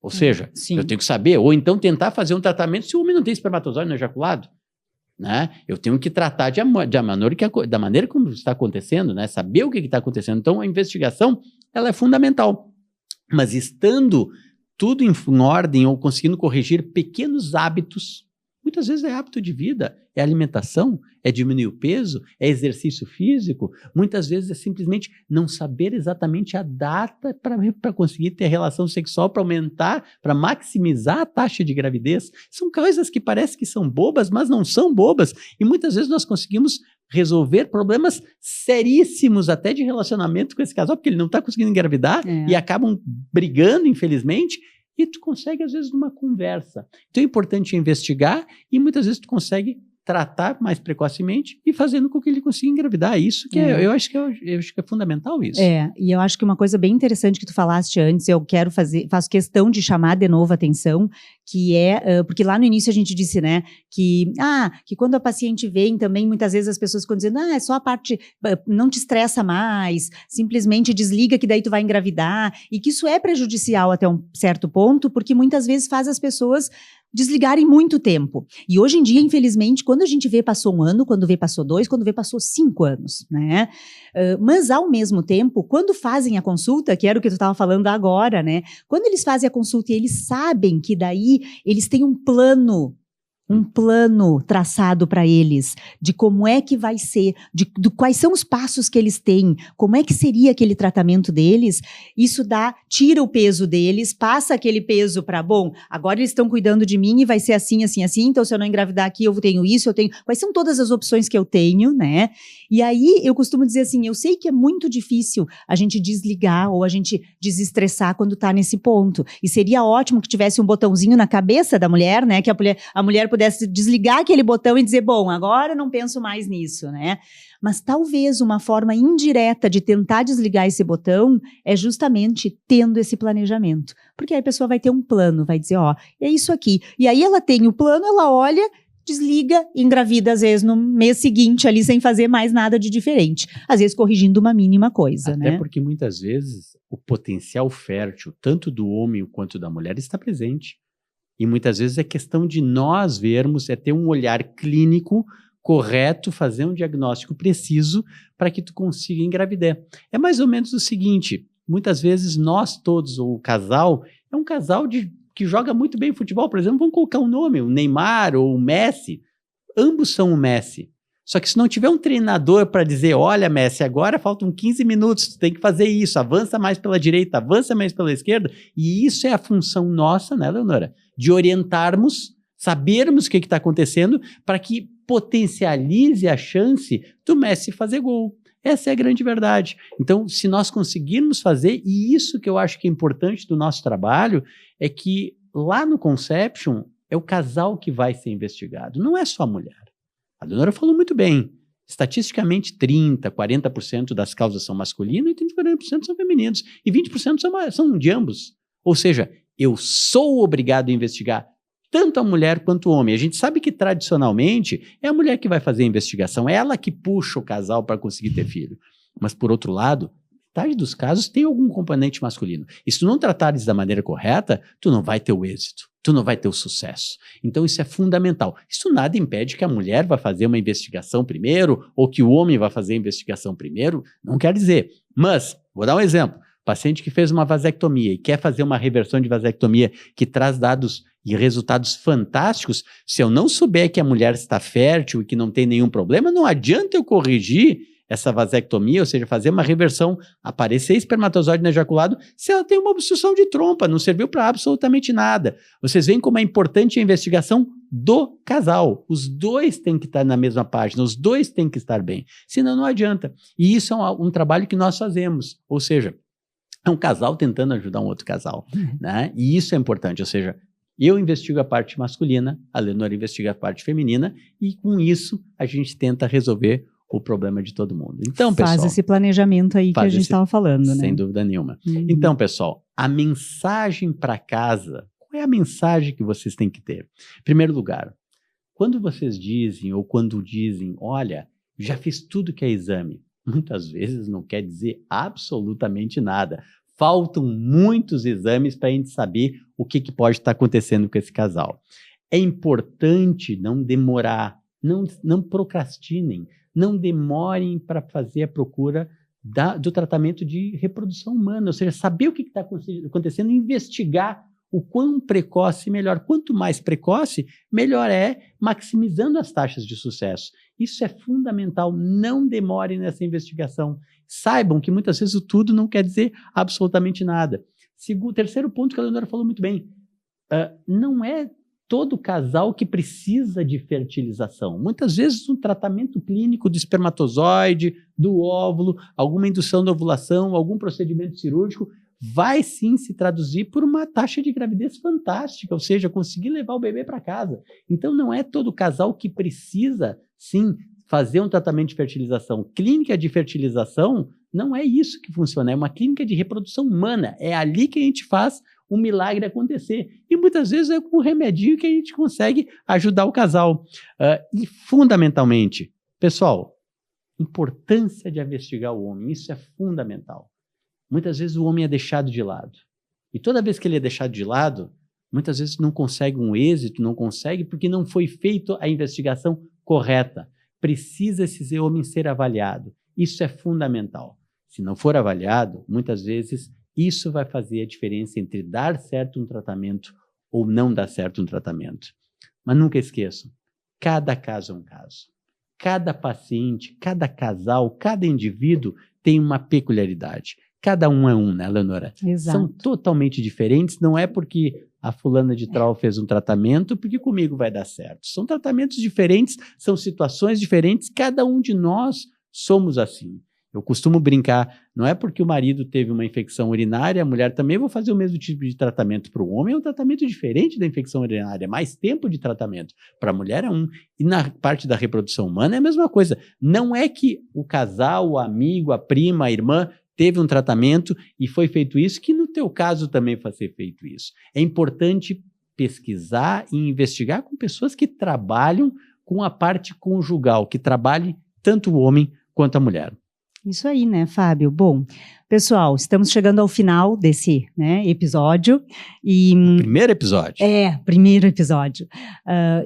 Ou seja, sim, eu tenho que saber, ou então tentar fazer um tratamento se o homem não tem espermatozoide no ejaculado. Né? Eu tenho que tratar da maneira como está acontecendo, né? Saber o que está acontecendo. Então, a investigação ela é fundamental. Mas estando tudo em ordem ou conseguindo corrigir pequenos hábitos, muitas vezes é hábito de vida, é alimentação, é diminuir o peso, é exercício físico, muitas vezes é simplesmente não saber exatamente a data para conseguir ter relação sexual, para aumentar, para maximizar a taxa de gravidez. São coisas que parecem que são bobas, mas não são bobas, e muitas vezes nós conseguimos resolver problemas seríssimos até de relacionamento com esse casal, porque ele não está conseguindo engravidar e acabam brigando, infelizmente, e tu consegue, às vezes, numa conversa. Então é importante investigar e muitas vezes tu consegue tratar mais precocemente e fazendo com que ele consiga engravidar. Isso que eu acho que é fundamental isso. E eu acho que uma coisa bem interessante que tu falaste antes, faço questão de chamar de novo a atenção, que é, porque lá no início a gente disse, né, que quando a paciente vem também, muitas vezes as pessoas ficam dizendo, é só a parte, não te estressa mais, simplesmente desliga que daí tu vai engravidar, e que isso é prejudicial até um certo ponto, porque muitas vezes faz as pessoas desligarem muito tempo. E hoje em dia, infelizmente, quando a gente vê passou 1 ano, quando vê passou 2, quando vê passou 5 anos, né? Mas ao mesmo tempo, quando fazem a consulta, que era o que tu estava falando agora, né? Quando eles fazem a consulta e eles sabem que daí eles têm um plano um plano traçado para eles, de como é que vai ser, de quais são os passos que eles têm, como é que seria aquele tratamento deles, isso tira o peso deles, passa aquele peso para, bom, agora eles estão cuidando de mim e vai ser assim, assim, assim, então se eu não engravidar aqui eu tenho isso, eu tenho, quais são todas as opções que eu tenho, né? E aí eu costumo dizer assim, eu sei que é muito difícil a gente desligar ou a gente desestressar quando tá nesse ponto, e seria ótimo que tivesse um botãozinho na cabeça da mulher, né, que a mulher pudesse desligar aquele botão e dizer, bom, agora eu não penso mais nisso, né? Mas talvez uma forma indireta de tentar desligar esse botão é justamente tendo esse planejamento. Porque aí a pessoa vai ter um plano, vai dizer, ó, é isso aqui. E aí ela tem o plano, ela olha, desliga e engravida, às vezes, no mês seguinte ali, sem fazer mais nada de diferente. Às vezes corrigindo uma mínima coisa, né? Até porque muitas vezes o potencial fértil, tanto do homem quanto da mulher, está presente. E muitas vezes é questão de nós vermos, é ter um olhar clínico correto, fazer um diagnóstico preciso para que tu consiga engravidar. É mais ou menos o seguinte, muitas vezes nós todos, ou o casal, é um casal que joga muito bem futebol, por exemplo, vamos colocar um nome, o Neymar ou o Messi, ambos são o Messi. Só que se não tiver um treinador para dizer, olha, Messi, agora faltam 15 minutos, tu tem que fazer isso, avança mais pela direita, avança mais pela esquerda, e isso é a função nossa, né, Leonora? De orientarmos, sabermos o que está acontecendo, para que potencialize a chance do Messi fazer gol. Essa é a grande verdade. Então, se nós conseguirmos fazer, e isso que eu acho que é importante do nosso trabalho, é que lá no Conception, é o casal que vai ser investigado, não é só a mulher. A Leonora falou muito bem. Estatisticamente, 30%, 40% das causas são masculinas e 30%, 40% são femininos. E 20% são de ambos. Ou seja, eu sou obrigado a investigar tanto a mulher quanto o homem. A gente sabe que, tradicionalmente, é a mulher que vai fazer a investigação. É ela que puxa o casal para conseguir ter filho. Mas, por outro lado, metade dos casos tem algum componente masculino. E se tu não tratares da maneira correta, tu não vai ter o êxito. Tu não vai ter o sucesso. Então isso é fundamental. Isso nada impede que a mulher vá fazer uma investigação primeiro ou que o homem vá fazer a investigação primeiro, não quer dizer. Mas, vou dar um exemplo. Paciente que fez uma vasectomia e quer fazer uma reversão de vasectomia que traz dados e resultados fantásticos, se eu não souber que a mulher está fértil e que não tem nenhum problema, não adianta eu corrigir essa vasectomia, ou seja, fazer uma reversão, aparecer espermatozoide no ejaculado, se ela tem uma obstrução de trompa, não serviu para absolutamente nada. Vocês veem como é importante a investigação do casal. Os dois têm que estar na mesma página, os dois têm que estar bem, senão não adianta. E isso é um trabalho que nós fazemos, ou seja, é um casal tentando ajudar um outro casal, né? E isso é importante, ou seja, eu investigo a parte masculina, a Leonora investiga a parte feminina, e com isso a gente tenta resolver o problema de todo mundo. Então, pessoal... Faz esse planejamento aí que a gente estava falando, né? Sem dúvida nenhuma. Então, pessoal, a mensagem para casa, qual é a mensagem que vocês têm que ter? Em primeiro lugar, quando vocês dizem, ou quando dizem, olha, já fiz tudo que é exame, muitas vezes não quer dizer absolutamente nada. Faltam muitos exames para a gente saber o que pode estar acontecendo com esse casal. É importante não demorar, não procrastinem, não demorem para fazer a procura do tratamento de reprodução humana, ou seja, saber o que está acontecendo, investigar o quão precoce melhor. Quanto mais precoce, melhor é, maximizando as taxas de sucesso. Isso é fundamental, não demorem nessa investigação. Saibam que muitas vezes o tudo não quer dizer absolutamente nada. Terceiro ponto que a Leonora falou muito bem, não é todo casal que precisa de fertilização. Muitas vezes um tratamento clínico do espermatozoide, do óvulo, alguma indução da ovulação, algum procedimento cirúrgico, vai sim se traduzir por uma taxa de gravidez fantástica, ou seja, conseguir levar o bebê para casa. Então não é todo casal que precisa, sim, fazer um tratamento de fertilização. Clínica de fertilização não é isso que funciona, é uma clínica de reprodução humana. É ali que a gente faz um milagre acontecer. E muitas vezes é com um remedinho que a gente consegue ajudar o casal. E fundamentalmente, pessoal, importância de investigar o homem, isso é fundamental. Muitas vezes o homem é deixado de lado. E toda vez que ele é deixado de lado, muitas vezes não consegue um êxito, não consegue porque não foi feita a investigação correta. Precisa esse homem ser avaliado. Isso é fundamental. Se não for avaliado, muitas vezes isso vai fazer a diferença entre dar certo um tratamento ou não dar certo um tratamento. Mas nunca esqueçam, cada caso é um caso. Cada paciente, cada casal, cada indivíduo tem uma peculiaridade. Cada um é um, né, Leonora? Exato. São totalmente diferentes, não é porque a fulana de tal fez um tratamento, porque comigo vai dar certo. São tratamentos diferentes, são situações diferentes, cada um de nós somos assim. Eu costumo brincar, não é porque o marido teve uma infecção urinária, a mulher também vou fazer o mesmo tipo de tratamento para o homem, é um tratamento diferente da infecção urinária, mais tempo de tratamento. Para a mulher é um. E na parte da reprodução humana é a mesma coisa. Não é que o casal, o amigo, a prima, a irmã teve um tratamento e foi feito isso, que no teu caso também vai ser feito isso. É importante pesquisar e investigar com pessoas que trabalham com a parte conjugal, que trabalhem tanto o homem quanto a mulher. Isso aí, né, Fábio? Bom, pessoal, estamos chegando ao final desse, né, episódio. Primeiro episódio. Primeiro episódio.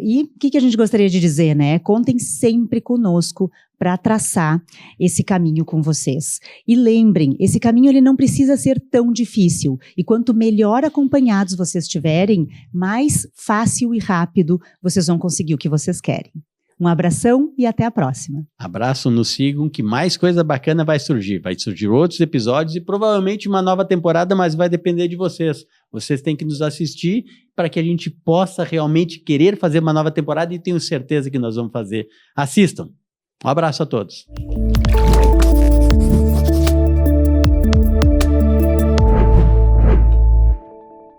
E o que a gente gostaria de dizer, né? Contem sempre conosco para traçar esse caminho com vocês. E lembrem, esse caminho ele não precisa ser tão difícil. E quanto melhor acompanhados vocês estiverem, mais fácil e rápido vocês vão conseguir o que vocês querem. Um abração e até a próxima. Abraço, nos sigam que mais coisa bacana vai surgir. Vai surgir outros episódios e provavelmente uma nova temporada, mas vai depender de vocês. Vocês têm que nos assistir para que a gente possa realmente querer fazer uma nova temporada e tenho certeza que nós vamos fazer. Assistam. Um abraço a todos.